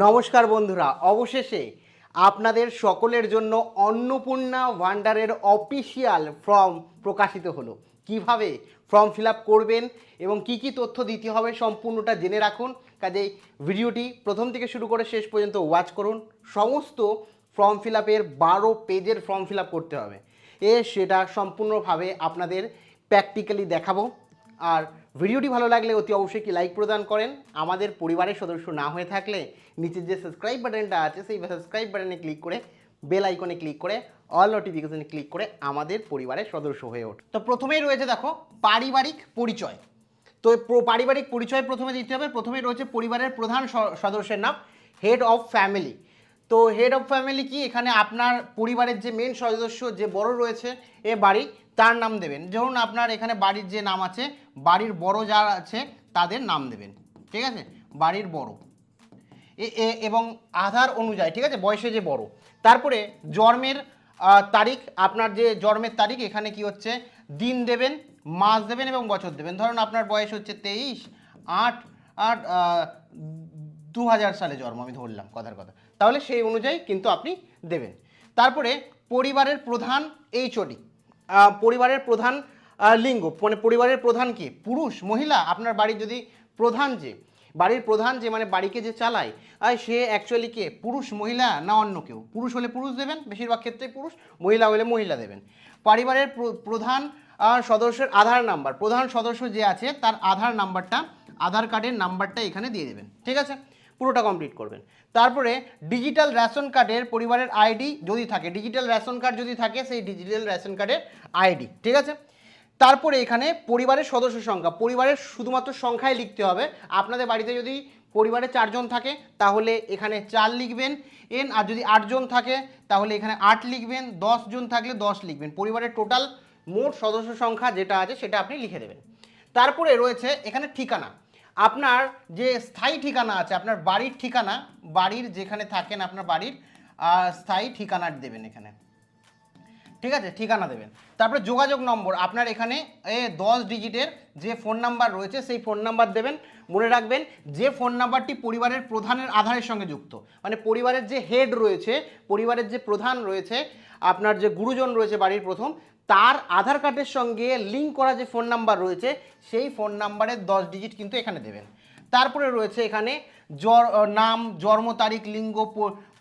নমস্কার বন্ধুরা, অবশেষে আপনাদের সকলের জন্য অন্নপূর্ণা ওয়ান্ডারের অফিসিয়াল ফর্ম প্রকাশিত হলো। কিভাবে ফর্ম ফিল আপ করবেন এবং কি কি তথ্য দিতে হবে সম্পূর্ণটা জেনে রাখুন। কাজেই ভিডিওটি প্রথম থেকে শুরু করে শেষ পর্যন্ত ওয়াচ করুন। সমস্ত ফর্ম ফিল আপের 12 পেজের ফর্ম ফিল আপ করতে হবে। সেটা সম্পূর্ণভাবে আপনাদের প্র্যাকটিক্যালি দেখাবো। আর ভিডিওটি ভালো লাগলে অতি অবশ্যই কি লাইক প্রদান করেন। আমাদের পরিবারের সদস্য না হয়ে থাকলে নিচের যে সাবস্ক্রাইব বাটনটা আছে সেই সাবস্ক্রাইব বাটনে ক্লিক করে বেল আইকনে ক্লিক করে অল নোটিফিকেশনে ক্লিক করে আমাদের পরিবারের সদস্য হয়ে ওঠ। তো প্রথমেই রয়েছে দেখো পারিবারিক পরিচয়। তো পারিবারিক পরিচয় প্রথমে দিতে হবে। প্রথমেই রয়েছে পরিবারের প্রধান সদস্যের নাম, হেড অফ ফ্যামিলি। তো হেড অফ ফ্যামিলি কি, এখানে আপনার পরিবারের যে মেন সদস্য যে বড় রয়েছে এ বাড়ি, তার নাম দেবেন। ধরুন আপনার এখানে বাড়ির যে নাম আছে, বাড়ির বড় যারা আছে তাদের নাম দেবেন, ঠিক আছে, বাড়ির বড় এবং আধার অনুযায়ী, ঠিক আছে, বয়সে যে বড়। তারপরে জন্মের তারিখ, আপনার যে জন্মের তারিখ এখানে কি হচ্ছে দিন দেবেন, মাস দেবেন এবং বছর দেবেন। ধরুন আপনার বয়স হচ্ছে 23/8/2000 সালে জন্ম, আমি ধরলাম কথার কথা, তাহলে সেই অনুযায়ী কিন্তু আপনি দেবেন। তারপরে পরিবারের প্রধান এইচওডি, পরিবারের প্রধান লিঙ্গ, মানে পরিবারের প্রধান কি, পুরুষ মহিলা। আপনার বাড়ির যদি প্রধান যে বাড়ির প্রধান যে মানে বাড়িকে যে চালায় সে অ্যাকচুয়ালি কে, পুরুষ মহিলা না অন্য কেউ। পুরুষ হলে পুরুষ দেবেন, বেশিরভাগ ক্ষেত্রে পুরুষ, মহিলা হলে মহিলা দেবেন। পরিবারের প্রধান সদস্যের আধার নাম্বার, প্রধান সদস্য যে আছে তার আধার নাম্বারটা, আধার কার্ডের নাম্বারটা এখানে দিয়ে দেবেন, ঠিক আছে, পুরোটা কমপ্লিট করবেন। তারপরে ডিজিটাল রেশন কার্ডের পরিবারের আইডি যদি থাকে, ডিজিটাল রেশন কার্ড যদি থাকে সেই ডিজিটাল রেশন কার্ডের আইডি, ঠিক আছে। তারপরে এখানে পরিবারের সদস্য সংখ্যা, পরিবারের শুধুমাত্র সংখ্যায় লিখতে হবে। আপনাদের বাড়িতে যদি পরিবারে 4 জন থাকে তাহলে এখানে 4 লিখবেন আর যদি 8 জন থাকে তাহলে এখানে 8 লিখবেন, 10 জন থাকলে 10 লিখবেন। পরিবারের টোটাল মোট সদস্য সংখ্যা যেটা আছে সেটা আপনি লিখে দেবেন। তারপরে রয়েছে এখানে ঠিকানা, আপনার যে স্থায়ী ঠিকানা আছে, আপনার বাড়ির ঠিকানা, বাড়ির যেখানে থাকেন আপনার বাড়ির স্থায়ী ঠিকানা দেবেন এখানে, ঠিক আছে, ঠিকানা দেবেন। তারপরে যোগাযোগ নম্বর, আপনার এখানে 10 ডিজিটের যে ফোন নাম্বার রয়েছে সেই ফোন নাম্বার দেবেন। মনে রাখবেন যে ফোন নাম্বারটি পরিবারের প্রধানের আধারের সঙ্গে যুক্ত, মানে পরিবারের যে হেড রয়েছে, পরিবারের যে প্রধান রয়েছে, আপনার যে গুরুজন রয়েছে বাড়ির প্রথম, তার আধার কার্ডের সঙ্গে লিঙ্ক করা যে ফোন নাম্বার রয়েছে সেই ফোন নাম্বারের 10 ডিজিট কিন্তু এখানে দেবেন। তারপরে রয়েছে এখানে নাম, জন্ম তারিখ, লিঙ্গ,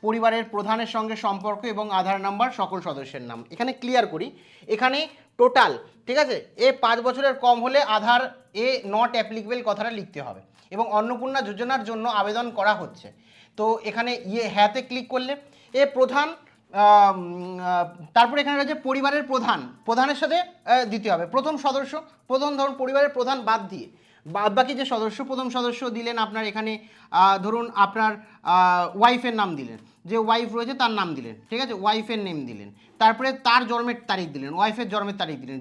পরিবারের প্রধানের সঙ্গে সম্পর্ক এবং আধার নাম্বার, সকল সদস্যের নাম। এখানে ক্লিয়ার করি, এখানে টোটাল, ঠিক আছে, 5 বছরের কম হলে আধার নট অ্যাপ্লিকেবল কথাটা লিখতে হবে। এবং অন্নপূর্ণা যোজনার জন্য আবেদন করা হচ্ছে, তো এখানে হ্যাঁতে ক্লিক করলে প্রধান, তারপরে এখানে রয়েছে পরিবারের প্রধান, প্রধানের সাথে দিতে হবে প্রথম সদস্য। প্রথম ধরুন পরিবারের প্রধান বাদ দিয়ে বাদ বাকি যে সদস্য, প্রথম সদস্য দিলেন আপনার এখানে ধরুন আপনার ওয়াইফের নাম দিলেন, যে ওয়াইফ রয়েছে তার নাম দিলেন, ঠিক আছে, ওয়াইফের নেম দিলেন। তারপরে তার জন্মের তারিখ দিলেন, ওয়াইফের জন্মের তারিখ দিলেন,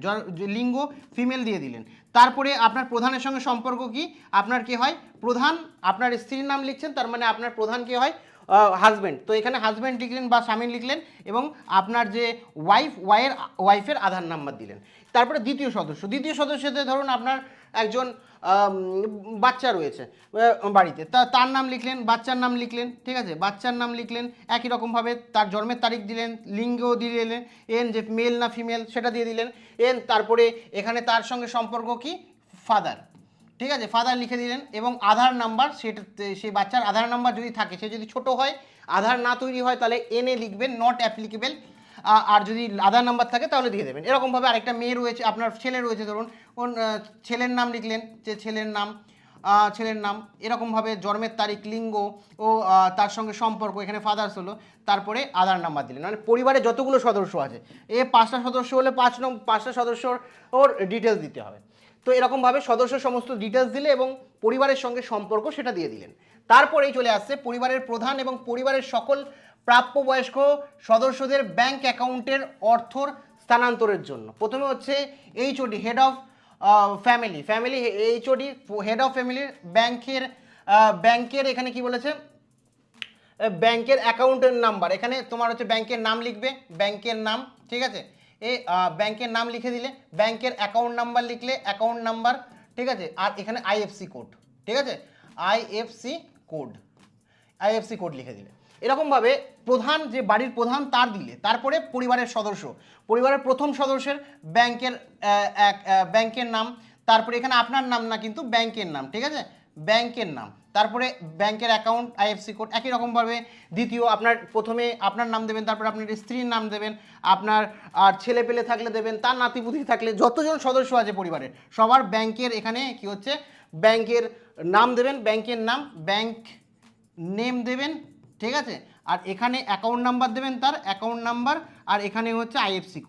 লিঙ্গ ফিমেল দিয়ে দিলেন। তারপরে আপনার প্রধানের সঙ্গে সম্পর্ক কি, আপনার কি হয় প্রধান, আপনার স্ত্রীর নাম লিখছেন, তার মানে আপনার প্রধান কি হয় হাজব্যান্ড, তো এখানে হাজব্যান্ড লিখলেন বা স্বামী লিখলেন এবং আপনার যে ওয়াইফের আধার নাম্বার দিলেন। তারপরে দ্বিতীয় সদস্য, দ্বিতীয় সদস্যতে ধরুন আপনার একজন বাচ্চা রয়েছে বাড়িতে, তার নাম লিখলেন, বাচ্চার নাম লিখলেন, ঠিক আছে, বাচ্চার নাম লিখলেন। একই রকমভাবে তার জন্মের তারিখ দিলেন, লিঙ্গ দিয়ে দিলেন, যে মেল না ফিমেল সেটা দিয়ে দিলেন। তারপরে এখানে তার সঙ্গে সম্পর্ক কি, ফাদার, ঠিক আছে, ফাদার লিখে দিলেন এবং আধার নাম্বার, সেটা সেই বাচ্চার আধার নাম্বার যদি থাকে, সে যদি ছোট হয়, আধার না তৈরি হয় তাহলে এনে লিখবেন, নট অ্যাপ্লিকেবল। আর যদি আধার নাম্বার থাকে তাহলে দিয়ে দেবেন। এরকমভাবে আরেকটা মেয়ে রয়েছে, আপনার ছেলে রয়েছে, ধরুন ছেলের নাম লিখলেন, যে ছেলের নাম, এরকমভাবে জন্মের তারিখ, লিঙ্গ ও তার সঙ্গে সম্পর্ক, এখানে ফাদার্স হলো, তারপরে আধার নাম্বার দিলেন। মানে পরিবারে যতগুলো সদস্য আছে, 5টা সদস্য হলে 5টা সদস্যর ওর ডিটেলস দিতে হবে। তো এরকমভাবে সদস্য সমস্ত ডিটেলস দিলে এবং পরিবারের সঙ্গে সম্পর্ক সেটা দিয়ে দিলেন। তারপরেই চলে আসছে পরিবারের প্রধান এবং পরিবারের সকল প্রাপ্তবয়স্ক সদস্যদের ব্যাংক অ্যাকাউন্টের অর্থর স্থানান্তরের জন্য। প্রথমে হচ্ছে HOD, head of family, HOD head of ফ্যামিলির ব্যাংকের এখানে কি বলেছে, ব্যাংকের অ্যাকাউন্টের নাম্বার, এখানে তোমার হচ্ছে ব্যাংকের নাম লিখবে, ব্যাংকের নাম, ঠিক আছে, ব্যাংকের নাম লিখে দিলে, ব্যাংকের অ্যাকাউন্ট নাম্বার লিখলে অ্যাকাউন্ট নাম্বার, ঠিক আছে, আর এখানে আইএফসি কোড, ঠিক আছে, আইএফসি কোড, আইএফসি কোড লিখে দিলে। এরকমভাবে প্রধান যে বাড়ির প্রধান তার দিলে, তারপরে পরিবারের সদস্য, পরিবারের প্রথম সদস্যের ব্যাংকের নাম, তারপরে এখানে আপনার নাম না কিন্তু ব্যাংকের নাম, ঠিক আছে, ব্যাংকের নাম, তারপরে ব্যাংকের অ্যাকাউন্ট আইএফসি কোড। একই রকমভাবে দ্বিতীয় আপনার প্রথমে আপনার নাম দেবেন, তারপরে আপনার স্ত্রীর নাম দেবেন, আপনার আর ছেলে পেলে থাকলে দেবেন, তার নাতিপুতি থাকলে যতজন সদস্য আছে পরিবারের সবার ব্যাংকের এখানে কি হচ্ছে ব্যাংকের নাম দেবেন, ব্যাংকের নাম, ব্যাংক নেম দেবেন, ঠিক আছে। আর এখানে অ্যাকাউন্ট নাম্বার দেবেন, তার অ্যাকাউন্ট নাম্বার, আর এখানে হচ্ছে আইএফসি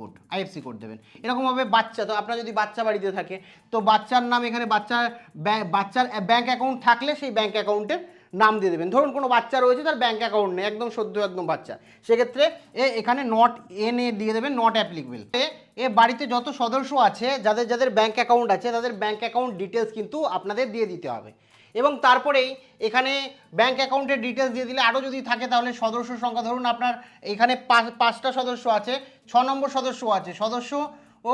কোড দেবেন। এরকমভাবে বাচ্চা, তো আপনার যদি বাচ্চা বাড়িতে থাকে তো বাচ্চার নাম এখানে বাচ্চার ব্যাংক অ্যাকাউন্ট থাকলে সেই ব্যাংক অ্যাকাউন্টের নাম দিয়ে দেবেন। ধরুন কোনো বাচ্চা রয়েছে তার ব্যাংক অ্যাকাউন্ট নেই, একদম সদ্য একদম বাচ্চা, সেক্ষেত্রে এখানে নট এনে দিয়ে দেবেন, নট অ্যাপ্লিকেবল। এ বাড়িতে যত সদস্য আছে যাদের যাদের ব্যাংক অ্যাকাউন্ট আছে তাদের ব্যাংক অ্যাকাউন্ট ডিটেলস কিন্তু আপনাদের দিয়ে দিতে হবে। এবং তারপরেই এখানে ব্যাংক অ্যাকাউন্টের ডিটেলস দিয়ে দিলে আরও যদি থাকে তাহলে সদস্য সংখ্যা, ধরুন আপনার এখানে 5টা সদস্য আছে, 6 নম্বর সদস্য আছে, সদস্য ও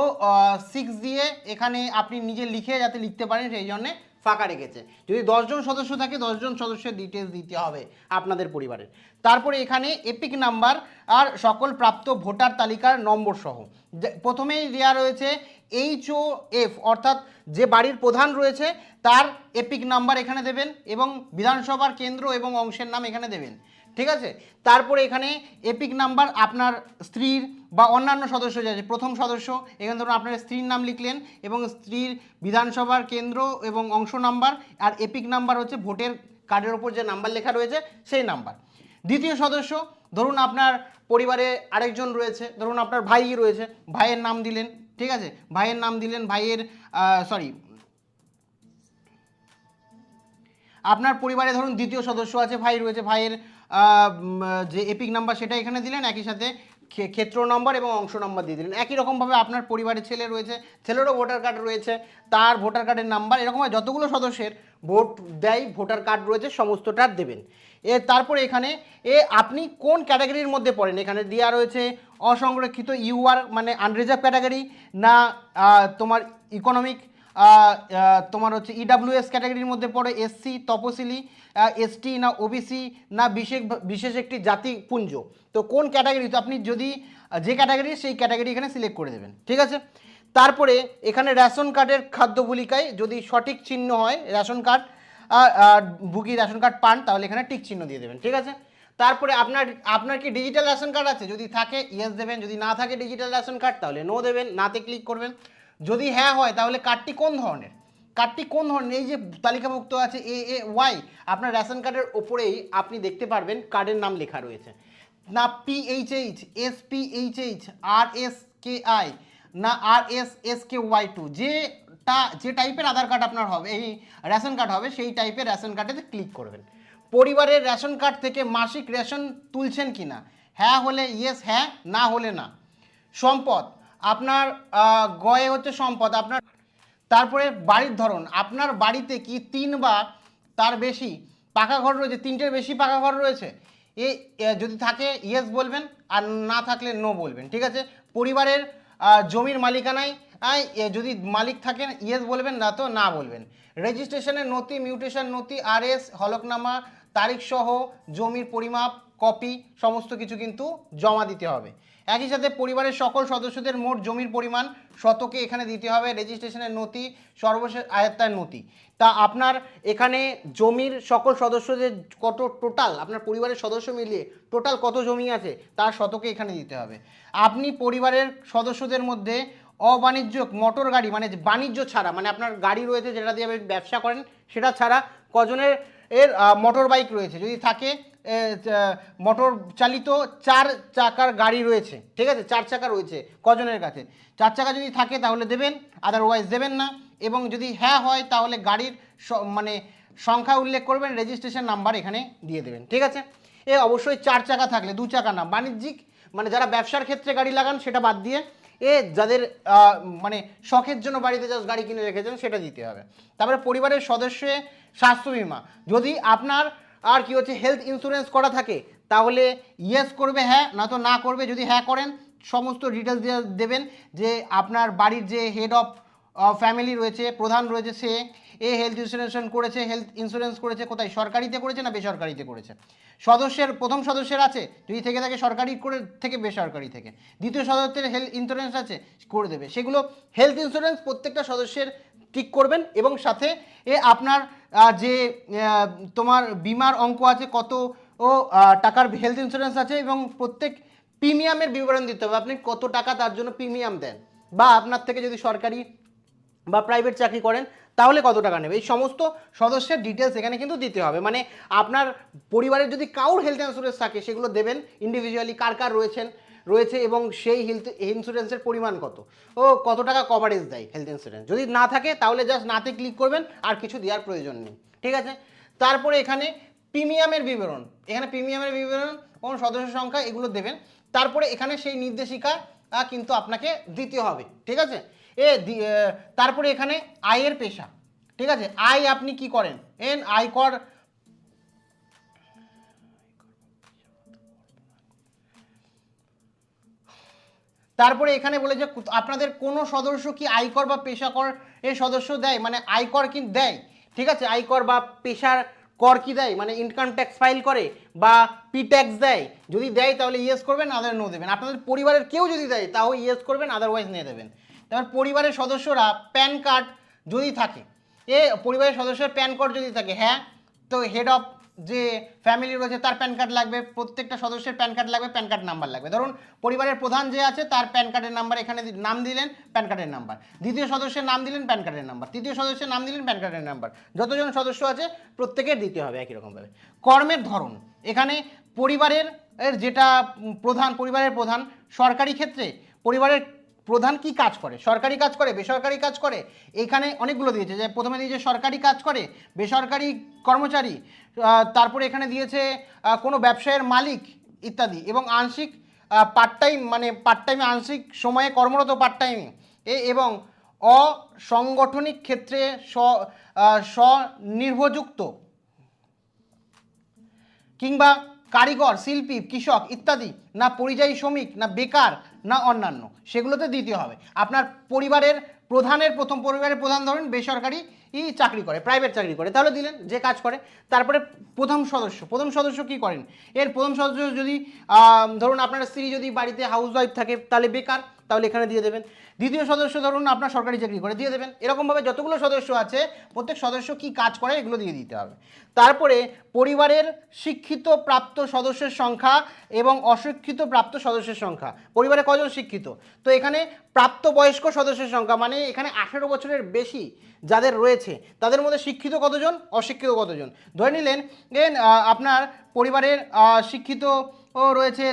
6 দিয়ে এখানে আপনি নিজে লিখে যাতে লিখতে পারেন সেই জন্যে ফাঁকা রেখেছে। যদি 10 জন সদস্য থাকে 10 জন সদস্যের ডিটেলস দিতে হবে আপনাদের পরিবারের। তারপরে এখানে এপিক নাম্বার আর সকল প্রাপ্ত ভোটার তালিকার নম্বর সহ। প্রথমেই দেওয়া রয়েছে HOF অর্থাৎ যে বাড়ির প্রধান রয়েছে তার এপিক নাম্বার এখানে দেবেন এবং বিধানসভার কেন্দ্র এবং অংশের নাম এখানে দেবেন, ঠিক আছে। তারপরে এখানে এপিক নাম্বার আপনার স্ত্রীর বা অন্যান্য সদস্য যে আছে, প্রথম সদস্য এখানে ধরুন আপনার স্ত্রীর নাম লিখলেন এবং স্ত্রীর বিধানসভার কেন্দ্র এবং অংশ নাম্বার, আর এপিক নাম্বার হচ্ছে ভোটের কার্ডের ওপর যে নাম্বার লেখা রয়েছে সেই নাম্বার। দ্বিতীয় সদস্য, ধরুন আপনার পরিবারে আরেকজন রয়েছে, ধরুন আপনার ভাই রয়েছে, ভাইয়ের নাম দিলেন, ঠিক আছে, ভাইয়ের নাম দিলেন, ভাইয়ের আপনার পরিবারে ধরুন দ্বিতীয় সদস্য আছে, ভাই রয়েছে, ভাইয়ের যে এপিক নাম্বার সেটা এখানে দিলেন, একই সাথে ক্ষেত্র নম্বর এবং অংশ নম্বর দিয়ে দিলেন। একই রকমভাবে আপনার পরিবারে ছেলে রয়েছে, ছেলেরও ভোটার কার্ড রয়েছে, তার ভোটার কার্ডের নাম্বার, এরকমভাবে যতগুলো সদস্যের ভোট দেয় ভোটার কার্ড রয়েছে সমস্তটার দেবেন। তারপরে এখানে আপনি কোন ক্যাটাগরির মধ্যে পড়েন এখানে দেওয়া রয়েছে, অসংরক্ষিত ইউআর মানে আনরিজার্ভ ক্যাটাগরি, না তোমার ইকোনমিক তোমার হচ্ছে ইডাব্লিউএস ক্যাটাগরির মধ্যে পড়ে, এসসি তপশিলি, এসটি না ওবিসি, না বিশেষ একটি জাতিপুঞ্জ। তো কোন ক্যাটাগরি, তো আপনি যদি যে ক্যাটাগরি সেই ক্যাটাগরি এখানে সিলেক্ট করে দেবেন, ঠিক আছে। তারপরে এখানে রেশন কার্ডের খাদ্য ভূমিকায় যদি সঠিক চিহ্ন হয়, রেশন কার্ড বুকি রেশন কার্ড পান তাহলে এখানে টিক চিহ্ন দিয়ে দেবেন, ঠিক আছে। তারপরে আপনার কি ডিজিটাল রেশন কার্ড আছে, যদি থাকে ইয়েস দেবেন, যদি না থাকে ডিজিটাল রেশন কার্ড তাহলে নো দেবেন, নাতে ক্লিক করবেন। যদি হ্যাঁ হয় তাহলে কার্ডটি কোন ধরনের, এই যে তালিকাভুক্ত আছে AAY, আপনার রেশন কার্ডের ওপরেই আপনি দেখতে পারবেন কার্ডের নাম লেখা রয়েছে, না PHH, SPHH, RSKI, না RSSKY2, যে টাইপের আধার কার্ড আপনার হবে, এই রেশন কার্ড হবে, সেই টাইপের রেশন কার্ডেতে ক্লিক করবেন। পরিবারের রেশন কার্ড থেকে মাসিক রেশন তুলছেন কি না, হ্যাঁ হলে ইয়েস, হ্যাঁ না হলে না। সম্পদ, আপনার গয়ে হচ্ছে সম্পদ আপনার। তারপরে বাড়ির ধরন, আপনার বাড়িতে কি 3 বা তার বেশি পাকা ঘর রয়েছে, 3টের বেশি পাকা ঘর রয়েছে, যদি থাকে ইয়েস বলবেন, আর না থাকলে নো বলবেন, ঠিক আছে। পরিবারের জমির মালিকানায় যদি মালিক থাকেন ইয়েস বলবেন, না তো না বলবেন। রেজিস্ট্রেশনের নথি, মিউটেশন নথি, RS, হলফনামা, তারিখ সহ জমির পরিমাপ কপি সমস্ত কিছু কিন্তু জমা দিতে হবে। একই সাথে পরিবারের সকল সদস্যদের মোট জমির পরিমাণ শতকে এখানে দিতে হবে। রেজিস্ট্রেশনের নথি, সর্বশেষ আয়ত্তার নথি। তা আপনার এখানে জমির সকল সদস্যদের কত টোটাল, আপনার পরিবারের সদস্য মিলিয়ে টোটাল কত জমি আছে তার শতকে এখানে দিতে হবে। আপনি পরিবারের সদস্যদের মধ্যে অবাণিজ্যিক মোটর গাড়ি মানে বাণিজ্য ছাড়া, মানে আপনার গাড়ি রয়েছে যেটা দিয়ে আপনি ব্যবসা করেন সেটা ছাড়া কজনের মোটর বাইক রয়েছে, যদি থাকে মোটর চালিত 4 চাকার গাড়ি রয়েছে, ঠিক আছে, 4 চাকা রয়েছে কজনের কাছে, 4 চাকা যদি থাকে তাহলে দেবেন, আদারওয়াইজ দেবেন না। এবং যদি হ্যাঁ হয় তাহলে গাড়ির মানে সংখ্যা উল্লেখ করবেন, রেজিস্ট্রেশন নাম্বার এখানে দিয়ে দেবেন, ঠিক আছে। অবশ্যই 4 চাকা থাকলে, 2 চাকা না। বাণিজ্যিক মানে যারা ব্যবসার ক্ষেত্রে গাড়ি লাগান সেটা বাদ দিয়ে যাদের মানে শখের জন্য বাড়িতে জাস্ট গাড়ি কিনে রেখেছেন সেটা দিতে হবে। তারপরে পরিবারের সদস্যের স্বাস্থ্য বিমা, যদি আপনার আর কি হচ্ছে হেলথ ইন্স্যুরেন্স করা থাকে তাহলে ইয়েস করবে হ্যাঁ, না তো না করবে। যদি হ্যাঁ করেন সমস্ত ডিটেলস দেবেন, যে আপনার বাড়ির যে হেড অফ ফ্যামিলি রয়েছে, প্রধান রয়েছে, সে হেলথ ইন্স্যুরেন্স করেছে কোথায়, সরকারিতে করেছে না বেসরকারিতে করেছে। সদস্যের প্রথম সদস্যের আছে, যদি থেকে থাকে সরকারি করে থেকে বেসরকারি থেকে। দ্বিতীয় সদস্যের হেলথ ইন্স্যুরেন্স আছে, করে দেবে। সেগুলো হেলথ ইন্স্যুরেন্স প্রত্যেকটা সদস্যের টিক করবেন, এবং সাথে আপনার যে তোমার বিমার অঙ্ক আছে, কত টাকার হেলথ ইন্স্যুরেন্স আছে, এবং প্রত্যেক প্রিমিয়ামের বিবরণ দিতে হবে, আপনি কত টাকা তার জন্য প্রিমিয়াম দেন, বা আপনার থেকে যদি সরকারি বা প্রাইভেট চাকরি করেন তাহলে কত টাকা নেবে, এই সমস্ত সদস্যের ডিটেলস এখানে কিন্তু দিতে হবে। মানে আপনার পরিবারের যদি কারোর হেলথ ইন্স্যুরেন্স থাকে সেগুলো দেবেন ইন্ডিভিজুয়ালি, কার কার রয়েছে এবং সেই হেলথ ইন্স্যুরেন্সের পরিমাণ কত টাকা কভারেজ দেয় হেলথ ইন্স্যুরেন্স। যদি না থাকে তাহলে জাস্ট নাতে ক্লিক করবেন, আর কিছু দেওয়ার প্রয়োজন নেই, ঠিক আছে। তারপরে এখানে প্রিমিয়ামের বিবরণ, কোন সদস্য সংখ্যা, এগুলো দেবেন। তারপরে এখানে সেই নির্দেশিকা কিন্তু আপনাকে দিতে হবে, ঠিক আছে। তারপরে এখানে আয়ের পেশা, ঠিক আছে, আয় আপনি কি করেন, আয়কর, তারপরে এখানে বলে যে আপনাদের কোনো সদস্য কি আয়কর বা পেশা কর এর সদস্য দেয়, মানে আয়কর কি দেয়, ঠিক আছে, আয়কর বা পেশার কর কি দেয়, মানে ইনকাম ট্যাক্স ফাইল করে বা পি ট্যাক্স দেয়। যদি দেয় তাহলে ইয়েস করবেন, আদার নো দেবেন। আপনাদের পরিবারের কেউ যদি দেয় তাও ইয়েস করবেন, আদারওয়াইজ নিয়ে দেবেন। তারপর পরিবারের সদস্যরা প্যান কার্ড যদি থাকে, পরিবারের সদস্যের প্যান কার্ড যদি থাকে, হ্যাঁ, তো হেড অফ যে ফ্যামিলি রয়েছে তার প্যান কার্ড লাগবে, প্রত্যেকটা সদস্যের প্যান কার্ড লাগবে, প্যান কার্ড নাম্বার লাগবে। ধরুন পরিবারের প্রধান যে আছে তার প্যান কার্ডের নাম্বার এখানে নাম দিলেন, প্যান কার্ডের নাম্বার, দ্বিতীয় সদস্যের নাম দিলেন, প্যান কার্ডের নাম্বার, তৃতীয় সদস্যের নাম দিলেন, প্যান কার্ডের নাম্বার, যতজন সদস্য আছে প্রত্যেকের দিতে হবে একই রকমভাবে। কর্মের ধরন, এখানে পরিবারের যেটা পরিবারের প্রধান সরকারি ক্ষেত্রে পরিবারের প্রধান কি কাজ করে, সরকারি কাজ করে, বেসরকারি কাজ করে, এখানে অনেকগুলো দিয়েছে, যে প্রথমে দিয়েছে সরকারি কাজ করে, বেসরকারি কর্মচারী, তারপরে এখানে দিয়েছে কোনো ব্যবসায়ের মালিক ইত্যাদি, এবং আংশিক পার্ট টাইম, মানে পার্ট টাইমে আংশিক সময়ে কর্মরত পার্ট টাইমে, এবং অসাংগঠনিক ক্ষেত্রে স্বনির্ভরযুক্ত, কিংবা কারিগর, শিল্পী, কৃষক ইত্যাদি, না পরিযায়ী শ্রমিক, না বেকার, না অন্যান্য, সেগুলোতে দিতে হবে। আপনার পরিবারের পরিবারের প্রধান ধরুন বেসরকারি চাকরি করে, প্রাইভেট চাকরি করে, তাহলে দিলেন যে কাজ করে। তারপরে প্রথম সদস্য কি করেন, প্রথম সদস্য যদি ধরুন আপনার স্ত্রী যদি বাড়িতে হাউসওয়াইফ থাকে তাহলে বেকার, তাহলে এখানে দিয়ে দেবেন। দ্বিতীয় সদস্য ধরুন আপনার সরকারি চাকরি করে, দিয়ে দেবেন। এরকমভাবে যতগুলো সদস্য আছে প্রত্যেক সদস্য কি কাজ করে এগুলো দিয়ে দিতে হবে। তারপরে পরিবারের শিক্ষিত প্রাপ্ত সদস্যের সংখ্যা এবং অশিক্ষিত প্রাপ্ত সদস্যের সংখ্যা, পরিবারে কজন শিক্ষিত, তো এখানে প্রাপ্তবয়স্ক সদস্যের সংখ্যা, মানে এখানে 18 বছরের বেশি যাদের রয়েছে তাদের মধ্যে শিক্ষিত কতজন, অশিক্ষিত কতজন। ধরে নিলেন আপনার পরিবারের শিক্ষিত রয়েছে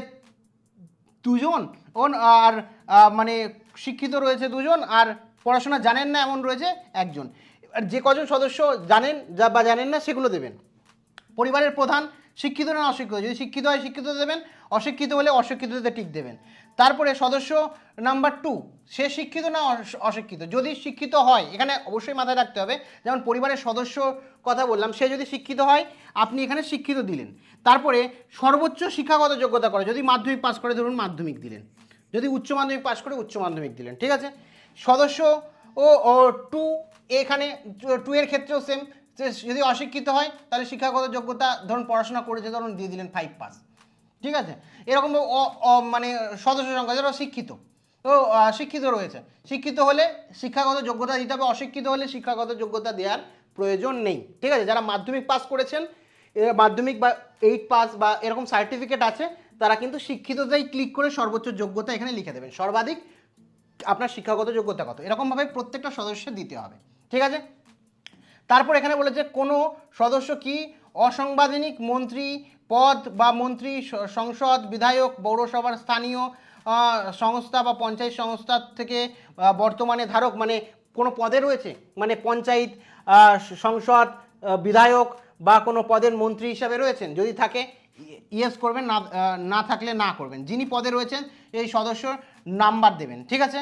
2 জন, আর মানে শিক্ষিত রয়েছে 2 জন, আর পড়াশোনা জানেন না এমন রয়েছে 1 জন। আর যে কজন সদস্য জানেন বা জানেন না সেগুলো দেবেন। পরিবারের প্রধান শিক্ষিত না অশিক্ষিত, যদি শিক্ষিত হয় শিক্ষিত দেবেন, অশিক্ষিত হলে অশিক্ষিততে টিক দেবেন। তারপরে সদস্য নাম্বার 2, সে শিক্ষিত না অশিক্ষিত, যদি শিক্ষিত হয়, এখানে অবশ্যই মাথায় রাখতে হবে, যেমন পরিবারের সদস্য কথা বললাম, সে যদি শিক্ষিত হয় আপনি এখানে শিক্ষিত দিলেন। তারপরে সর্বোচ্চ শিক্ষাগত যোগ্যতা করে, যদি মাধ্যমিক পাস করে ধরুন মাধ্যমিক দিলেন, যদি উচ্চ মাধ্যমিক পাস করে উচ্চ মাধ্যমিক দিলেন, ঠিক আছে। সদস্য 2, এখানে 2 এর ক্ষেত্রেও সেম, যদি অশিক্ষিত হয় তাহলে শিক্ষাগত যোগ্যতা ধরুন পড়াশোনা করেছে, ধরুন দিয়ে দিলেন 5 পাস, ঠিক আছে। এরকম মানে সদস্য সংখ্যা যারা শিক্ষিত, তো শিক্ষিত রয়েছে, শিক্ষিত হলে শিক্ষাগত যোগ্যতা দিতে হবে, অশিক্ষিত হলে শিক্ষাগত যোগ্যতা দেওয়ার প্রয়োজন নেই, ঠিক আছে। যারা মাধ্যমিক পাস করেছেন, মাধ্যমিক বা 8 পাস বা এরকম সার্টিফিকেট আছে, তারা কিন্তু শিক্ষিততাই ক্লিক করে সর্বোচ্চ যোগ্যতা এখানে লিখে দেবেন, সর্বাধিক আপনার শিক্ষাগত যোগ্যতা কত, এরকমভাবে প্রত্যেকটা সদস্যের দিতে হবে, ঠিক আছে। তারপর এখানে বলেছে কোনো সদস্য কি অসাংবিধানিক মন্ত্রী পদ বা মন্ত্রী, সংসদ, বিধায়ক, পৌরসভার স্থানীয় সংস্থা বা পঞ্চায়েত সংস্থা থেকে বর্তমানে ধারক, মানে কোনো পদে রয়েছে, মানে পঞ্চায়েত, সংসদ, বিধায়ক বা কোনো পদের মন্ত্রী হিসাবে রয়েছেন, যদি থাকে ইয়েস করবেন, না থাকলে না করবেন। যিনি পদে রয়েছেন এই সদস্য নাম্বার দেবেন, ঠিক আছে,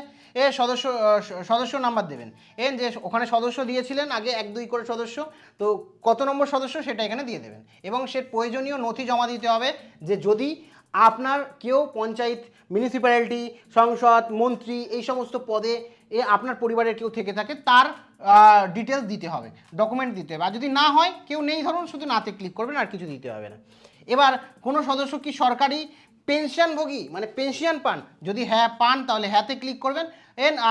সদস্য নাম্বার দেবেন, যে ওখানে সদস্য দিয়েছিলেন আগে 1 2 করে সদস্য, তো কত নম্বর সদস্য সেটা এখানে দিয়ে দেবেন। এবং সে প্রয়োজনীয় নথি জমা দিতে হবে, যে যদি আপনার কেউ পঞ্চায়েত, মিউনিসিপ্যালিটি, সংসদ, মন্ত্রী এই সমস্ত পদে আপনার পরিবারের কেউ থেকে থাকে, তার ডিটেলস দিতে হবে, ডকুমেন্ট দিতে হবে। আর যদি না হয়, কেউ নেই ধরুন, শুধু নাতে ক্লিক করবেন, আর কিছু দিতে হবে না। এবার কোনো সদস্য কি সরকারি পেনশনভোগী, মানে পেনশন পান? যদি হ্যাঁ পান তাহলে হ্যাঁতে ক্লিক করবেন,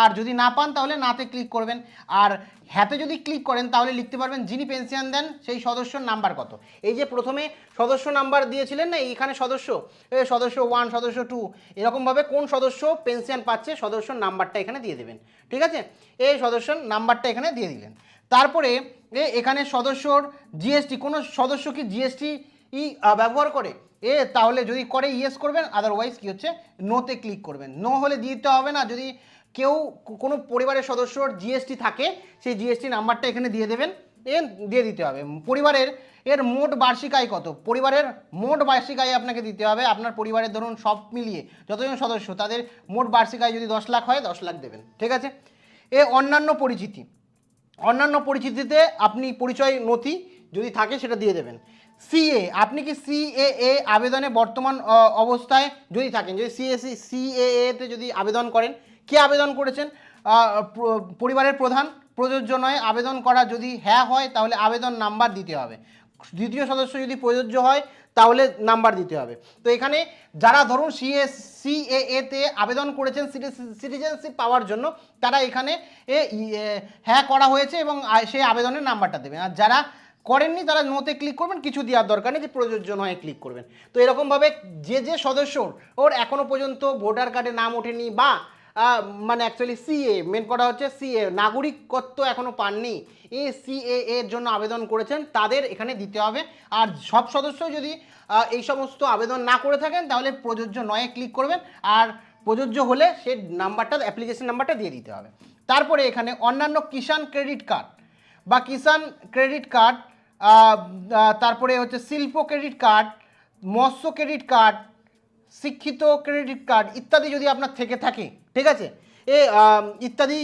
আর যদি না পান তাহলে নাতে ক্লিক করবেন। আর হ্যাঁতে যদি ক্লিক করেন তাহলে লিখতে পারবেন যিনি পেনশন দেন সেই সদস্যর নাম্বার কত। এই যে প্রথমে সদস্য নাম্বার দিয়েছিলেন না, এইখানে সদস্য 1, সদস্য 2, এরকমভাবে কোন সদস্য পেনশন পাচ্ছে সদস্যর নাম্বারটা এখানে দিয়ে দেবেন। ঠিক আছে, এই সদস্যর নাম্বারটা এখানে দিয়ে দিলেন। তারপরে এখানে সদস্যর জিএসটি, কোনো সদস্য কি জিএসটি ব্যবহার করে? তাহলে যদি করে ইয়েস করবেন, আদারওয়াইজ কি হচ্ছে, নোতে ক্লিক করবেন। নো হলে দিতে হবে না। যদি কেউ কোনো পরিবারের সদস্যর জিএসটি থাকে, সেই জিএসটি নাম্বারটা এখানে দিয়ে দেবেন, দিয়ে দিতে হবে। পরিবারের মোট বার্ষিক আয় কত? পরিবারের মোট বার্ষিক আয় আপনাকে দিতে হবে। আপনার পরিবারের ধরুন সব মিলিয়ে যতজন সদস্য, তাদের মোট বার্ষিক আয় যদি 10 লাখ হয়, 10 লাখ দেবেন। ঠিক আছে। অন্যান্য পরিচিতি, অন্যান্য পরিচিতিতে আপনি পরিচয় নথি যদি থাকে সেটা দিয়ে দেবেন। সিএ, আপনি কি সিএএ আবেদনে বর্তমান অবস্থায় যদি থাকেন, যদি সিএএতে যদি আবেদন করেন, কে আবেদন করেছেন? পরিবারের প্রধান, প্রযোজ্য নয় আবেদন করা। যদি হ্যাঁ হয় তাহলে আবেদন নাম্বার দিতে হবে। দ্বিতীয় সদস্য যদি প্রযোজ্য হয় তাহলে নাম্বার দিতে হবে। তো এখানে যারা ধরুন সিএএতে আবেদন করেছেন সিটিজেনশিপ পাওয়ার জন্য, তারা এখানে হ্যাঁ করা হয়েছে এবং সেই আবেদনের নাম্বারটা দেবেন। আর যারা করেননি তারা নোতে ক্লিক করবেন, কিছু দেওয়ার দরকার নেই, যে প্রযোজ্য নয় ক্লিক করবেন। তো এরকমভাবে যে সদস্যর ওর এখনও পর্যন্ত ভোটার কার্ডে নাম ওঠেনি, বা মানে অ্যাকচুয়ালি সিএ, মেন কথা হচ্ছে সিএ, নাগরিকত্ব এখনও পাননি, এই সিএ এর জন্য আবেদন করেছেন, তাদের এখানে দিতে হবে। আর সব সদস্য যদি এই সমস্ত আবেদন না করে থাকেন তাহলে প্রযোজ্য নয় ক্লিক করবেন, আর প্রযোজ্য হলে সে নাম্বারটা, অ্যাপ্লিকেশন নাম্বারটা দিয়ে দিতে হবে। তারপরে এখানে অন্যান্য কিষাণ ক্রেডিট কার্ড বা কিষাণ ক্রেডিট কার্ড, তারপরে হচ্ছে শিল্প ক্রেডিট কার্ড, মৎস্য ক্রেডিট কার্ড, শিক্ষিত ক্রেডিট কার্ড ইত্যাদি যদি আপনার থেকে থাকে, ঠিক আছে, ইত্যাদি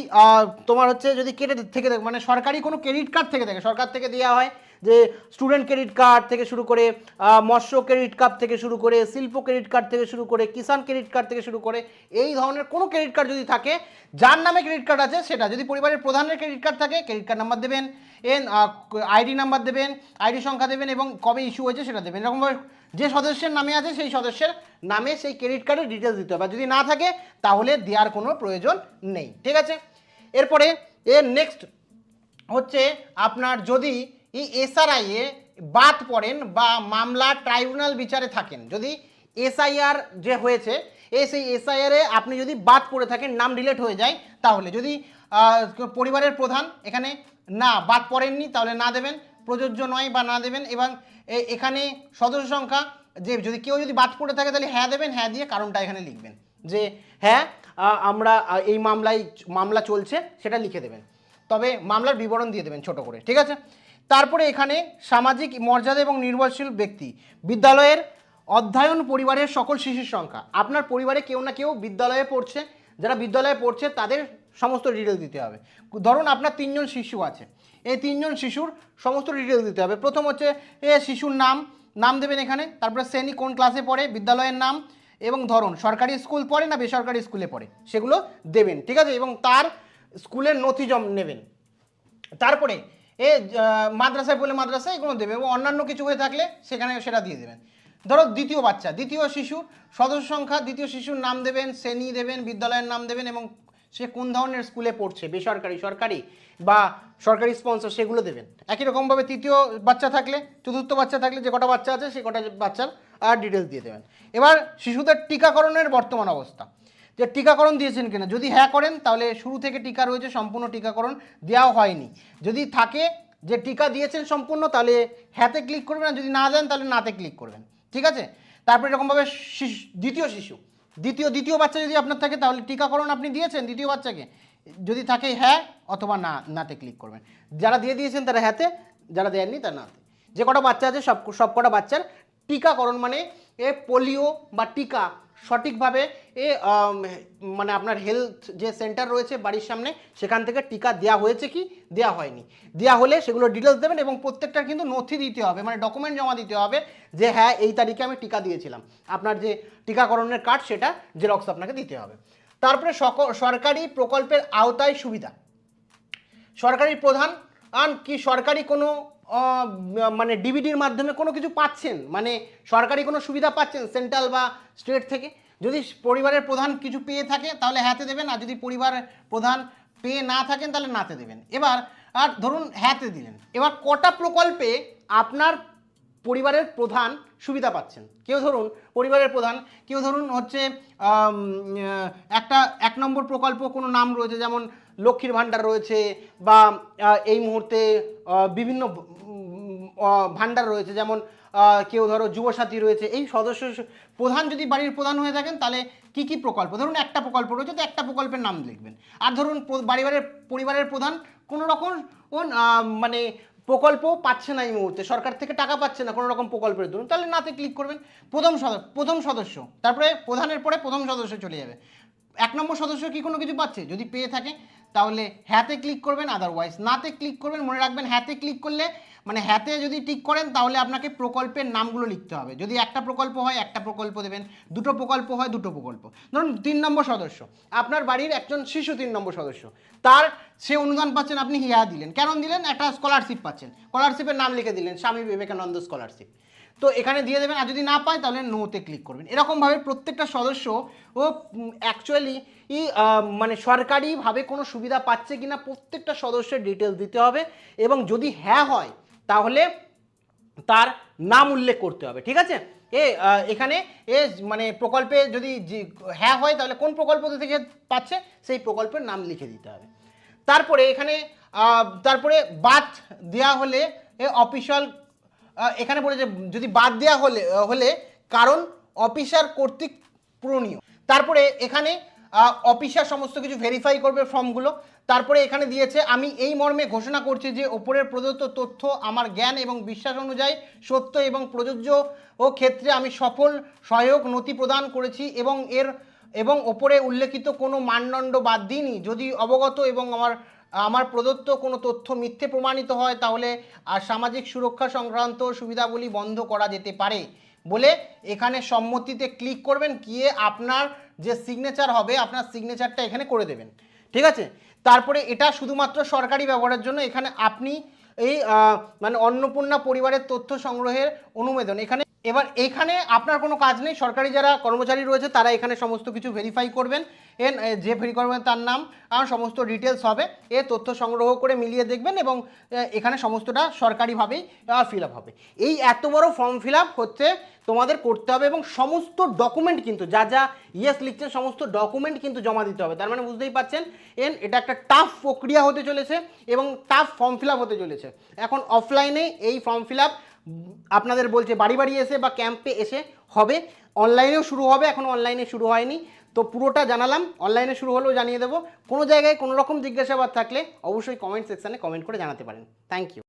তোমার হচ্ছে যদি কেটে থেকে থাকে, মানে সরকারি কোনো ক্রেডিট কার্ড থেকে থাকে, সরকার থেকে দেওয়া হয়, যে স্টুডেন্ট ক্রেডিট কার্ড থেকে শুরু করে, মৎস্য ক্রেডিট কার্ড থেকে শুরু করে, শিল্প ক্রেডিট কার্ড থেকে শুরু করে, কিষাণ ক্রেডিট কার্ড থেকে শুরু করে, এই ধরনের কোনো ক্রেডিট কার্ড যদি থাকে, যার নামে ক্রেডিট কার্ড আছে সেটা, যদি পরিবারের প্রধানের ক্রেডিট কার্ড থাকে, ক্রেডিট কার্ড নাম্বার দেবেন, আইডি নাম্বার দেবেন, আইডি সংখ্যা দেবেন এবং কবে ইস্যু হয়েছে সেটা দেবেন। এরকমভাবে যে সদস্যের নামে আছে সেই সদস্যের নামে সেই ক্রেডিট কার্ডের ডিটেলস দিতে হবে। যদি না থাকে তাহলে দেওয়ার কোনো প্রয়োজন নেই। ঠিক আছে। এরপরে নেক্সট হচ্ছে আপনার যদি এই এসআরআই এ বাদ পড়েন বা মামলা ট্রাইব্যুনাল বিচারে থাকেন, যদি এসআইআর যে হয়েছে সেই এসআইআর এ আপনি যদি বাদ পড়ে থাকেন, নাম ডিলিট হয়ে যায়, তাহলে যদি পরিবারের প্রধান এখানে না বাদ পড়েননি তাহলে না দেবেন, প্রযোজ্য নয় বা না দেবেন। এবং এখানে সদস্য সংখ্যা, যে যদি কেউ যদি বাদ পড়ে থাকে তাহলে হ্যাঁ দেবেন, হ্যাঁ দিয়ে কারণটা এখানে লিখবেন, যে হ্যাঁ আমরা এই মামলা চলছে সেটা লিখে দেবেন, তবে মামলার বিবরণ দিয়ে দেবেন ছোট করে। ঠিক আছে। তারপরে এখানে সামাজিক মর্যাদা এবং নির্ভরশীল ব্যক্তি, বিদ্যালয়ের অধ্যয়ন পরিবারের সকল শিশুর সংখ্যা, আপনার পরিবারে কেউ না কেউ বিদ্যালয়ে পড়ছে, যারা বিদ্যালয়ে পড়ছে তাদের সমস্ত ডিটেলস দিতে হবে। ধরুন আপনার 3 জন শিশু আছে, এই 3 জন শিশুর সমস্ত ডিটেলস দিতে হবে। প্রথম হচ্ছে শিশুর নাম দেবেন এখানে, তারপরে শ্রেণী কোন ক্লাসে পড়ে, বিদ্যালয়ের নাম এবং ধরুন সরকারি স্কুল পড়ে না বেসরকারি স্কুলে পড়ে সেগুলো দেবেন। ঠিক আছে। এবং তার স্কুলের নথি নেবেন। তারপরে মাদ্রাসায় পড়লে মাদ্রাসা এগুলো দেবে, এবং অন্যান্য কিছু হয়ে থাকলে সেখানে সেটা দিয়ে দেবেন। ধরো দ্বিতীয় বাচ্চা, দ্বিতীয় শিশুর সদস্য সংখ্যা, দ্বিতীয় শিশুর নাম দেবেন, শ্রেণী দেবেন, বিদ্যালয়ের নাম দেবেন এবং সে কোন ধরনের স্কুলে পড়ছে, বেসরকারি, সরকারি বা সরকারি স্পন্সর, সেগুলো দেবেন। একই রকমভাবে তৃতীয় বাচ্চা থাকলে, চতুর্থ বাচ্চা থাকলে, যে কটা বাচ্চা আছে সে কটা বাচ্চার আর ডিটেলস দিয়ে দেবেন। এবার শিশুদের টিকাকরণের বর্তমান অবস্থা, যে টিকাকরণ দিয়েছেন কিনা, যদি হ্যাঁ করেন তাহলে শুরু থেকে টিকা রয়েছে, সম্পূর্ণ টিকাকরণ দেওয়া হয়নি। যদি থাকে যে টিকা দিয়েছেন সম্পূর্ণ তাহলে হ্যাঁতে ক্লিক করবেন, আর যদি না দেন তাহলে নাতে ক্লিক করবেন। ঠিক আছে। তারপরে এরকমভাবে দ্বিতীয় বাচ্চা যদি আপনার থাকে তাহলে টিকাকরণ আপনি দিয়েছেন দ্বিতীয় বাচ্চাকে, যদি থাকে হ্যাঁ অথবা নাতে ক্লিক করবেন। যারা দিয়ে দিয়েছেন তারা হ্যাঁতে, যারা দেননি তারা নাতে। যে কটা বাচ্চা আছে সব কটা বাচ্চার টিকাকরণ, মানে পোলিও বা টিকা সঠিকভাবে মানে আপনার হেলথ যে সেন্টার রয়েছে বাড়ির সামনে সেখান থেকে টিকা দেওয়া হয়েছে কি দেওয়া হয়নি, দেওয়া হলে সেগুলো ডিটেলস দেবেন এবং প্রত্যেকটার কিন্তু নথি দিতে হবে, মানে ডকুমেন্ট জমা দিতে হবে যে হ্যাঁ এই তারিখে আমি টিকা দিয়েছিলাম। আপনার যে টিকাকরণের কার্ড সেটা জেরক্স আপনাকে দিতে হবে। তারপরে সরকারি প্রকল্পের আওতায় সুবিধা, সরকারি প্রধান কি সরকারি কোনো মানে ডিবিডির মাধ্যমে কোনো কিছু পাচ্ছেন, মানে সরকারি কোনো সুবিধা পাচ্ছেন সেন্ট্রাল বা স্টেট থেকে? যদি পরিবারের প্রধান কিছু পেয়ে থাকে তাহলে হ্যাঁতে দেবেন, আর যদি পরিবারের প্রধান পেয়ে না থাকেন তাহলে নাতে দেবেন। এবার আর ধরুন হ্যাঁতে দিলেন, এবার কটা প্রকল্পে আপনার পরিবারের প্রধান সুবিধা পাচ্ছেন? কেউ ধরুন পরিবারের প্রধান, কেউ ধরুন হচ্ছে একটা 1 নম্বর প্রকল্প কোনো নাম রয়েছে, যেমন লক্ষ্মীর ভাণ্ডার রয়েছে বা এই মুহূর্তে বিভিন্ন ভাণ্ডার রয়েছে, যেমন কেউ ধরো যুবসাথী রয়েছে। এই সদস্য প্রধান যদি বাড়ির প্রধান হয়ে থাকেন তাহলে কি কি প্রকল্প, ধরুন একটা প্রকল্প রয়েছে তো একটা প্রকল্পের নাম লিখবেন। আর ধরুন পরিবারের প্রধান কোনো রকম মানে প্রকল্প পাচ্ছে না এই মুহূর্তে, সরকার থেকে টাকা পাচ্ছে না কোনো রকম প্রকল্পের ধরুন, তাহলে নাতে ক্লিক করবেন। প্রথম সদস্য, তারপরে প্রধানের পরে প্রথম সদস্য চলে যাবে। 1 নম্বর সদস্য কি কোনো কিছু পাচ্ছে? যদি পেয়ে থাকে তাহলে হ্যাঁতে ক্লিক করবেন, আদারওয়াইজ নাতে ক্লিক করবেন। মনে রাখবেন হ্যাঁতে ক্লিক করলে, মানে হ্যাঁতে যদি টিক করেন তাহলে আপনাকে প্রকল্পের নামগুলো লিখতে হবে। যদি একটা প্রকল্প হয় একটা প্রকল্প দেবেন, দুটো প্রকল্প হয় দুটো প্রকল্প। ধরুন 3 নম্বর সদস্য, আপনার বাড়ির একজন শিশু 3 নম্বর সদস্য, তার সে অনুদান পাচ্ছেন, আপনি হ্যাঁ দিলেন। কেন দিলেন? একটা স্কলারশিপ পাচ্ছেন, স্কলারশিপের নাম লিখে দিলেন স্বামী বিবেকানন্দ স্কলারশিপ, তো এখানে দিয়ে দেবেন। আর যদি না পায় তাহলে নোতে ক্লিক করবেন। এরকমভাবে প্রত্যেকটা সদস্য ও অ্যাকচুয়ালি মানে সরকারিভাবে কোনো সুবিধা পাচ্ছে কিনা প্রত্যেকটা সদস্যের ডিটেলস দিতে হবে, এবং যদি হ্যাঁ হয় তাহলে তার নাম উল্লেখ করতে হবে। ঠিক আছে? এখানে মানে প্রকল্পে যদি হ্যাঁ হয় তাহলে কোন প্রকল্প থেকে পাচ্ছে সেই প্রকল্পের নাম লিখে দিতে হবে। তারপরে এখানে তারপরে বাদ দেওয়া হলে অফিসিয়াল, এখানে বলে যে যদি বাদ দেওয়া হলে কারণ অফিসার কর্তৃক পূরণীয়। তারপরে এখানে অফিসার সমস্ত কিছু ভেরিফাই করবে ফর্মগুলো। তারপরে এখানে দিয়েছে আমি এই মর্মে ঘোষণা করছি যে ওপরের প্রদত্ত তথ্য আমার জ্ঞান এবং বিশ্বাস অনুযায়ী সত্য এবং প্রযোজ্য ও ক্ষেত্রে আমি সফল সহায়ক নথি প্রদান করেছি এবং ওপরে উল্লেখিত কোনো মানদণ্ড বাদ দিইনি। যদি অবগত এবং আমার প্রদত্ত কোনো তথ্য মিথ্যে প্রমাণিত হয় তাহলে সামাজিক সুরক্ষা সংক্রান্ত সুবিধাগুলি বন্ধ করা যেতে পারে বলে এখানে সম্মতিতে ক্লিক করবেন। গিয়ে আপনার যে সিগনেচার হবে আপনার সিগনেচারটা এখানে করে দেবেন। ঠিক আছে? তারপরে এটা শুধুমাত্র সরকারি ব্যবহারের জন্য, এখানে আপনি এই মানে অন্নপূর্ণা পরিবারের তথ্য সংগ্রহের অনুমোদন এখানে আপনার কোনো কাজ নেই। সরকারি যারা কর্মচারী রয়েছে তারা এখানে সমস্ত কিছু ভেরিফাই করবেন, যে ভেরি করবেন তার নাম আর সমস্ত ডিটেলস হবে, তথ্য সংগ্রহ করে মিলিয়ে দেখবেন এবং এখানে সমস্তটা সরকারিভাবেই ফিল আপ হবে। এই এত বড় ফর্ম ফিল আপ হচ্ছে তোমাদের করতে হবে এবং সমস্ত ডকুমেন্ট কিন্তু যা যা ইয়েস লিখছেন সমস্ত ডকুমেন্ট কিন্তু জমা দিতে হবে। তার মানে বুঝতেই পারছেন এটা একটা টাফ প্রক্রিয়া হতে চলেছে এবং টাফ ফর্ম ফিল আপ হতে চলেছে। এখন অফলাইনে এই ফর্ম ফিল আপ আপনাদের বলছে বাড়ি বাড়ি এসে বা ক্যাম্পে এসে হবে, অনলাইনেও শুরু হবে, এখন অনলাইনে শুরু হয়নি। তো পুরোটা জানালাম, অনলাইনে শুরু হলেও জানিয়ে দেবো। কোনো জায়গায় কোনো রকম জিজ্ঞাসাবাদ থাকলে অবশ্যই কমেন্ট সেকশানে কমেন্ট করে জানাতে পারেন। Thank you.